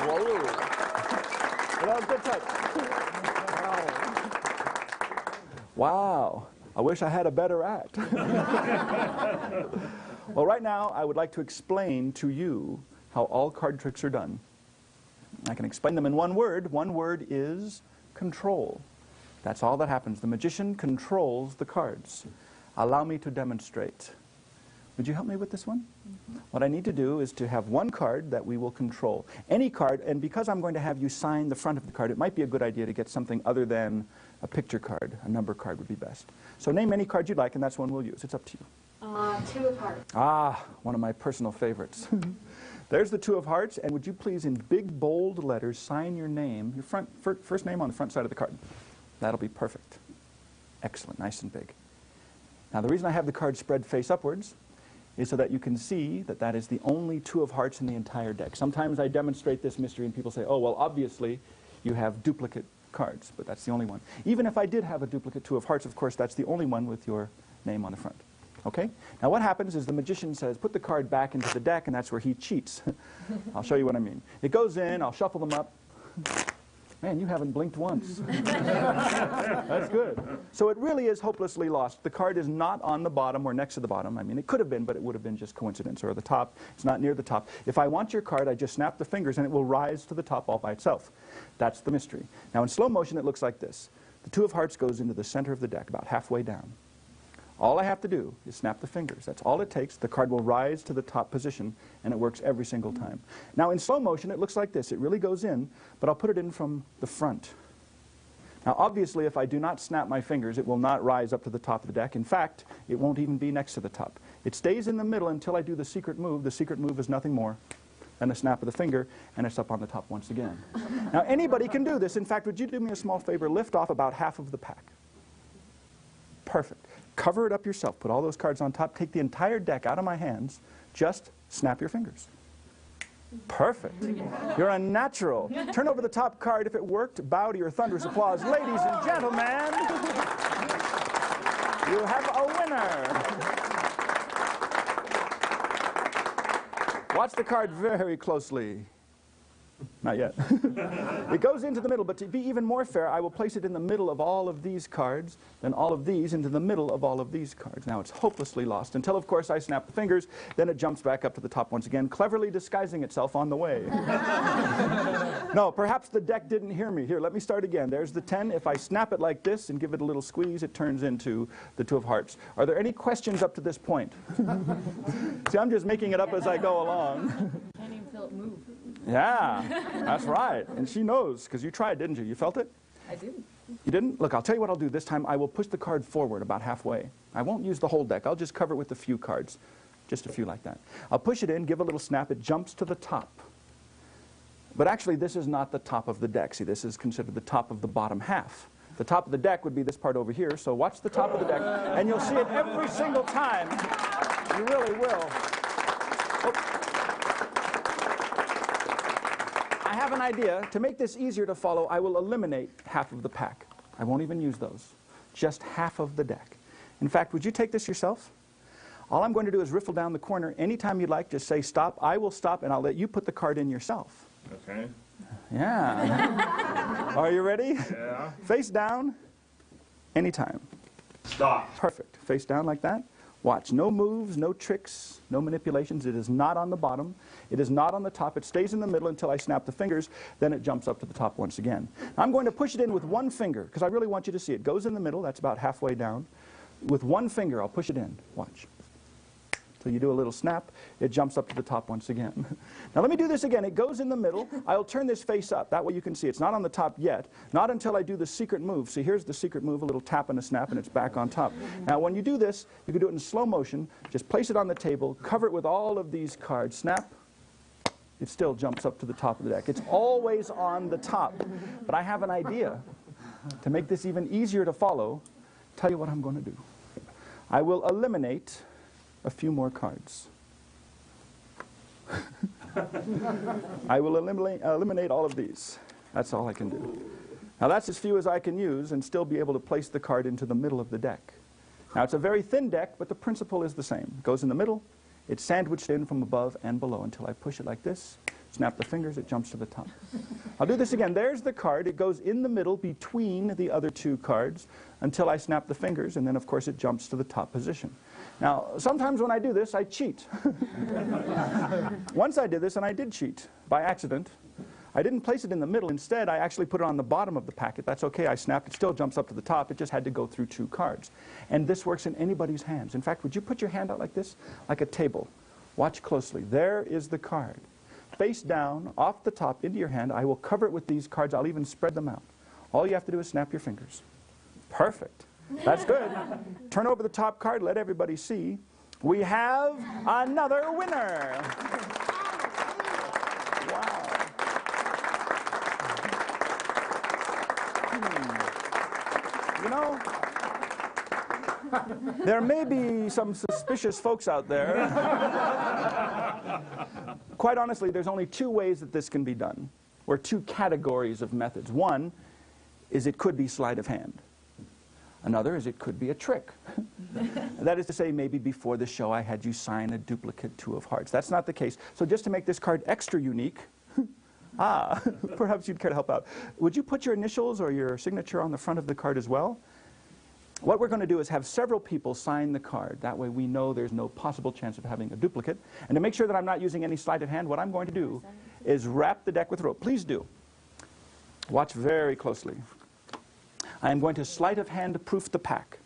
Whoa. That was a good touch. Wow. I wish I had a better act. Well, right now, I would like to explain to you how all card tricks are done. I can explain them in one word. One word is control. That's all that happens. The magician controls the cards. Allow me to demonstrate. Would you help me with this one? What I need to do is to have one card that we will control. Any card, and because I'm going to have you sign the front of the card, it might be a good idea to get something other than a picture card. A number card would be best. So name any card you'd like, and that's one we'll use. It's up to you. Two of hearts. Ah, one of my personal favorites. There's the two of hearts, and would you please, in big, bold letters, sign your name, your first name on the front side of the card. That'll be perfect. Excellent, nice and big. Now, the reason I have the card spread face upwards is so that you can see that that is the only two of hearts in the entire deck. Sometimes I demonstrate this mystery and people say, oh, well, obviously you have duplicate cards, but that's the only one. Even if I did have a duplicate two of hearts, of course, that's the only one with your name on the front. Okay? Now what happens is the magician says, put the card back into the deck, and that's where he cheats. I'll show you what I mean. It goes in, I'll shuffle them up. Man, you haven't blinked once. That's good. So it really is hopelessly lost. The card is not on the bottom or next to the bottom. I mean, it could have been, but it would have been just coincidence. Or the top. It's not near the top. If I want your card, I just snap the fingers and it will rise to the top all by itself. That's the mystery. Now in slow motion, it looks like this. The two of hearts goes into the center of the deck, about halfway down. All I have to do is snap the fingers. That's all it takes. The card will rise to the top position, and it works every single time. Now, in slow motion, it looks like this. It really goes in, but I'll put it in from the front. Now, obviously, if I do not snap my fingers, it will not rise up to the top of the deck. In fact, it won't even be next to the top. It stays in the middle until I do the secret move. The secret move is nothing more than a snap of the finger, and it's up on the top once again. Now, anybody can do this. In fact, would you do me a small favor? Lift off about half of the pack. Perfect. Cover it up yourself. Put all those cards on top. Take the entire deck out of my hands. Just snap your fingers. Perfect. You're unnatural. Turn over the top card. If it worked, bow to your thunderous applause. Ladies and gentlemen, you have a winner. Watch the card very closely. Not yet. It goes into the middle, but to be even more fair, I will place it in the middle of all of these cards, then all of these into the middle of all of these cards. Now it's hopelessly lost until, of course, I snap the fingers, then it jumps back up to the top once again, cleverly disguising itself on the way. No, perhaps the deck didn't hear me. Here, let me start again. There's the 10. If I snap it like this and give it a little squeeze, it turns into the two of hearts. Are there any questions up to this point? See, I'm just making it up as I go along. Can't even feel it move. Yeah, that's right. And she knows, because you tried, didn't you? You felt it? I did. You didn't? Look, I'll tell you what I'll do this time. I will push the card forward about halfway. I won't use the whole deck. I'll just cover it with a few cards. Just a few like that. I'll push it in, give a little snap. It jumps to the top. But actually, this is not the top of the deck. See, this is considered the top of the bottom half. The top of the deck would be this part over here. So watch the top of the deck, and you'll see it every single time. You really will. Oh. I have an idea. To make this easier to follow, I will eliminate half of the pack. I won't even use those. Just half of the deck. In fact, would you take this yourself? All I'm going to do is riffle down the corner. Anytime you'd like, just say stop. I will stop, and I'll let you put the card in yourself. Okay. Yeah. Are you ready? Yeah. Face down. Anytime. Stop. Perfect. Face down like that. Watch. No moves, no tricks, no manipulations. It is not on the bottom. It is not on the top. It stays in the middle until I snap the fingers. Then it jumps up to the top once again. Now, I'm going to push it in with one finger because I really want you to see it. It goes in the middle. That's about halfway down. With one finger, I'll push it in. Watch. So you do a little snap, it jumps up to the top once again. Now let me do this again. It goes in the middle. I'll turn this face up. That way you can see it's not on the top yet. Not until I do the secret move. See, here's the secret move, a little tap and a snap, and it's back on top. Now when you do this, you can do it in slow motion. Just place it on the table, cover it with all of these cards, snap. It still jumps up to the top of the deck. It's always on the top. But I have an idea. To make this even easier to follow, tell you what I'm going to do. I will eliminate a few more cards. I will eliminate all of these. That's all I can do. Now that's as few as I can use and still be able to place the card into the middle of the deck. Now it's a very thin deck, but the principle is the same. It goes in the middle, it's sandwiched in from above and below until I push it like this, Snap the fingers, it jumps to the top. I'll do this again. There's the card. It goes in the middle between the other two cards until I snap the fingers, and then, of course, it jumps to the top position. Now, sometimes when I do this, I cheat. Once I did this, and I did cheat by accident. I didn't place it in the middle. Instead, I actually put it on the bottom of the packet. That's okay. I snapped. It still jumps up to the top. It just had to go through two cards. And this works in anybody's hands. In fact, would you put your hand out like this? Like a table. Watch closely. There is the card. Face down, off the top, into your hand. I will cover it with these cards. I'll even spread them out. All you have to do is snap your fingers. Perfect. That's good. Turn over the top card. Let everybody see. We have another winner. You know, there may be some suspicious folks out there. Quite honestly, there's only two ways that this can be done, or two categories of methods. One is it could be sleight of hand. Another is it could be a trick. That is to say, maybe before the show I had you sign a duplicate two of hearts. That's not the case. So just to make this card extra unique, perhaps you'd care to help out. Would you put your initials or your signature on the front of the card as well? What we're going to do is have several people sign the card. That way we know there's no possible chance of having a duplicate. And to make sure that I'm not using any sleight of hand, what I'm going to do is wrap the deck with rope. Please do. Watch very closely. I am going to sleight of hand proof the pack.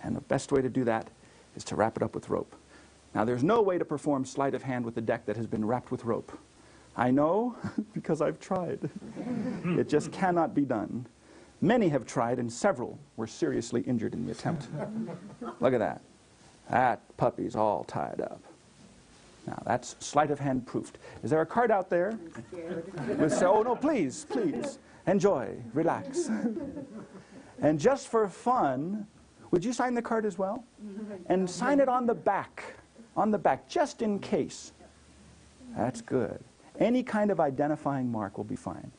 And the best way to do that is to wrap it up with rope. Now there's no way to perform sleight of hand with a deck that has been wrapped with rope. I know, because I've tried. It just cannot be done. Many have tried, and several were seriously injured in the attempt. Look at that. That puppy's all tied up. Now, that's sleight of hand proofed. Is there a card out there? Oh, no, please, please. Enjoy. Relax. And just for fun, would you sign the card as well? And sign it on the back. On the back, just in case. That's good. Any kind of identifying mark will be fine.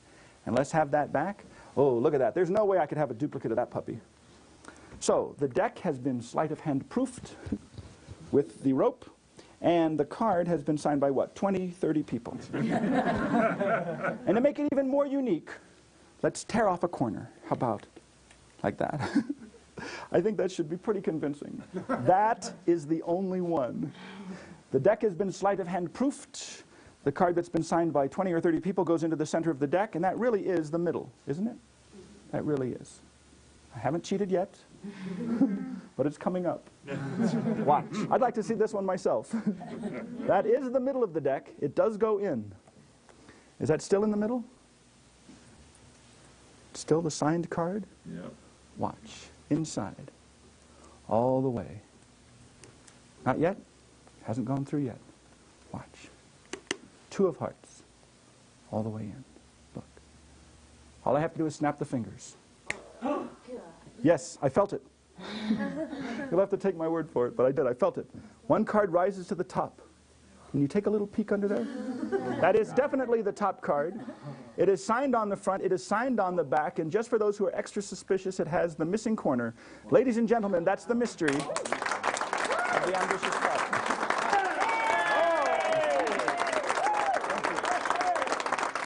And let's have that back. Oh, look at that. There's no way I could have a duplicate of that puppy. So the deck has been sleight of hand proofed with the rope, and the card has been signed by what? 20, 30 people. And to make it even more unique, let's tear off a corner. How about like that? I think that should be pretty convincing. That is the only one. The deck has been sleight of hand proofed. The card that's been signed by 20 or 30 people goes into the center of the deck, and that really is the middle, isn't it? That really is. I haven't cheated yet, but it's coming up. Watch. I'd like to see this one myself. That is the middle of the deck. It does go in. Is that still in the middle? Still the signed card? Yep. Watch. Inside. All the way. Not yet? Hasn't gone through yet. Watch. Two of hearts. All the way in. Look. All I have to do is snap the fingers. Yes, I felt it. You'll have to take my word for it, but I did. I felt it. One card rises to the top. Can you take a little peek under there? That is definitely the top card. It is signed on the front. It is signed on the back. And just for those who are extra suspicious, it has the missing corner. Ladies and gentlemen, that's the mystery of the ambitious